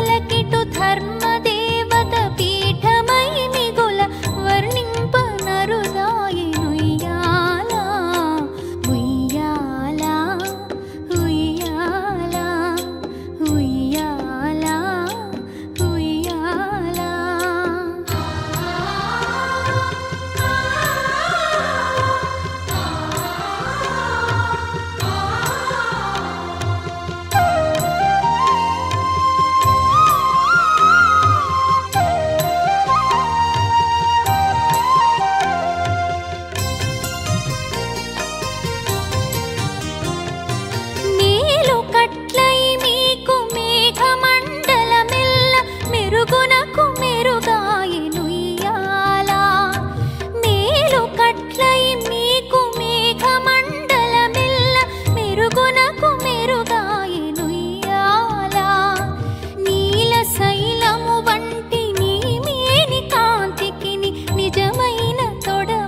పలకిటు ధర్మదేవత పీఠమై మిగుల వర్ణింప నరుదాయనుయ్యాల ఉయ్యాల ఉయ్యాల ఉయ్యాల ఉయ్యాల. మేలు కట్లై మీకు మేఘమండలమెల్ల మెరుగునకు మెరుగాయనుయ్యాల మేలు కట్లై మీకు మేఘమండలమెల్ల మెరుగునకు మెరుగాయనుయ్యాల నీల శైలము వంటి నీ మేని కాంతికి నిజమైన తొడవాయనుయ్యాల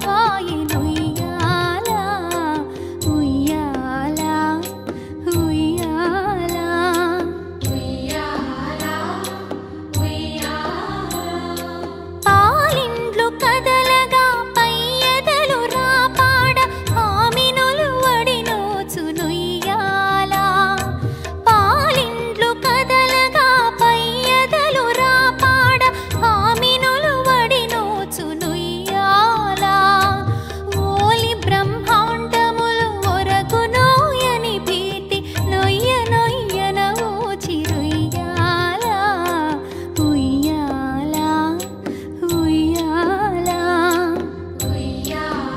ఉయ్యాల ఉయ్యాల ఉయ్యాల ఉయ్యాల. పాలిండ్లు కదలగా పయ్యదలు రాపాడ ఆమినులు వడినోచునుయ్యాల పాలిండ్లు కదలగా పయ్యదలు రాపాడ ఆమినులు వడినోచునుయ్యాల ఓలి బ్రహ్మాండములు ఒరగునోయని భీతి నొయ్య నొయ్యన ఊచిరుయ్యాల ఉయ్యాల ఉయ్యాల ఉయ్యాల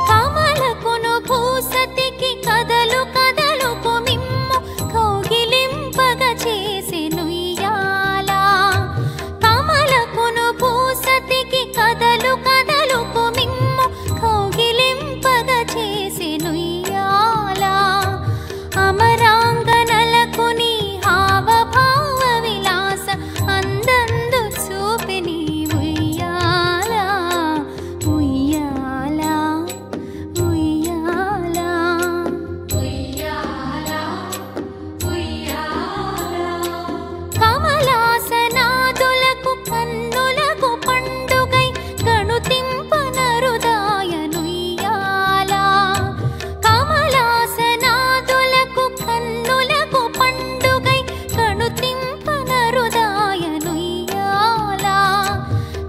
కమలకును భూసతికి కదలు కదలుకు మిమ్ము కౌగిలింపగ చేసెనుయ్యాల కమలకును భూసతికి కదలు కదలుకు మిమ్ము కౌగిలింపగ చేసెనుయ్యాల అమరాంగనలకు నీ హావభావ విలాస అందందు చూపెని ఉయ్యాల ఉయ్యాల ఉయ్యాల ఉయ్యాల ఉయ్యాల. కమలాసనాదులకు కన్నులకు పండుగై గణుతింప నరుదాయనుయ్యాల కమలాసనాదులకు కన్నులకు పండుగై గణుతింప నరుదాయనుయ్యాల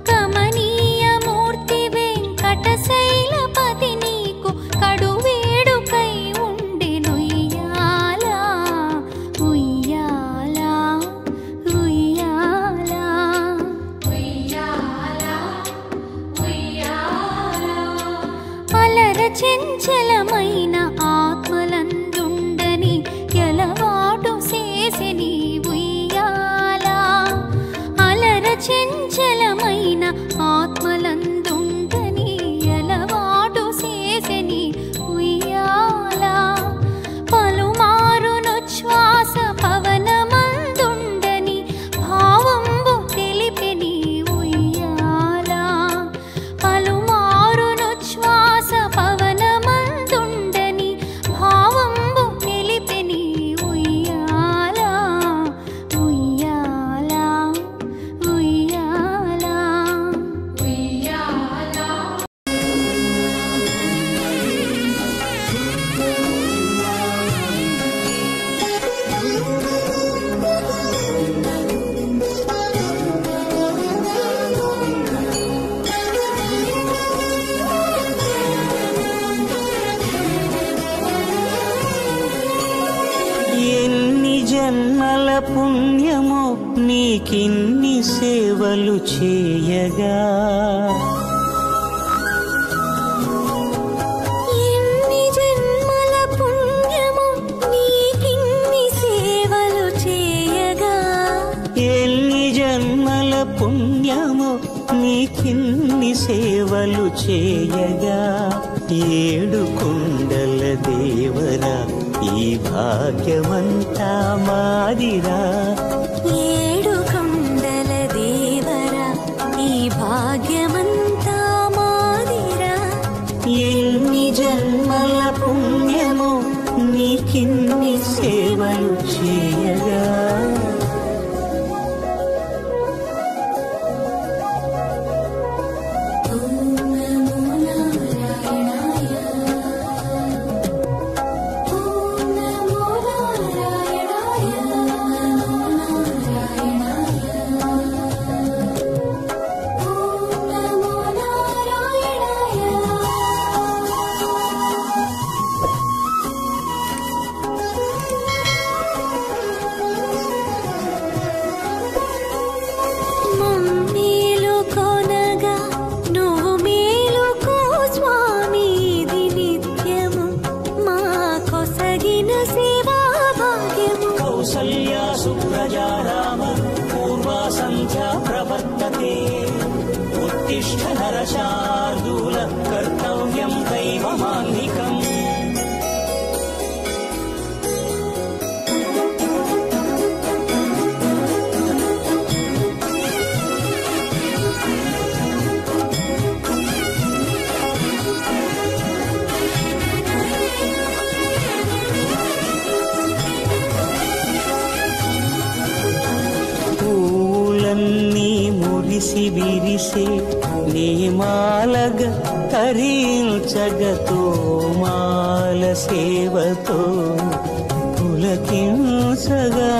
కమనీయ మూర్తి వెంకటశైలపతి నీకు కడువేడుకై ఉండెనుయ్యాల ఉయ్యాల ఉయ్యాల ఉయ్యాల ఉయ్యాల. అలర చెంచలమైన ఆత్మలందుండని ఎలవాటు చేసెని ఉయ్యాల అలర చెంచలమైన ఆత్మలందుండని ఎలవాటు చేసెని ఉయ్యాల పలుమారునుచ్ఛ్వాస పవనమందుండని భావంబు తెలిపెని ఉయ్యాల పలుమారునుచ్ఛ్వాస పవనమందుండని భావంబు తెలిపెని ఉయ్యాల ఉయ్యాల ఉయ్యాల ఉయ్యాల. ఎన్ని జన్మల పుణ్యమో నీకిన్ని సేవలు చేయగా ఎన్ని జన్మల పుణ్యమో నీకిన్ని సేవలు చేయగా ఎన్ని జన్మల పుణ్యమో నీకిన్ని సేవలు చేయగా ఏడు కొండల దేవరా ఈ భాగ్యమంతా మాదిరా. ఏడు కొండల దేవరా ఈ భాగ్యమంతా మాదిరా. ఎన్ని జన్మల పుణ్యమో నీకిన్ని సేవలు చేయగా. కౌసల్యా సుప్రజా రామ పూర్వా సంధ్యా ప్రవర్తతే. ఉత్తిష్ఠ నరశార్దూల కర్తవ్యం దైవమాన్నికం. పూలన్నీ మురిసి విరిసే నీమాలగ తరించగతో మాల సేవతో పులకించగా.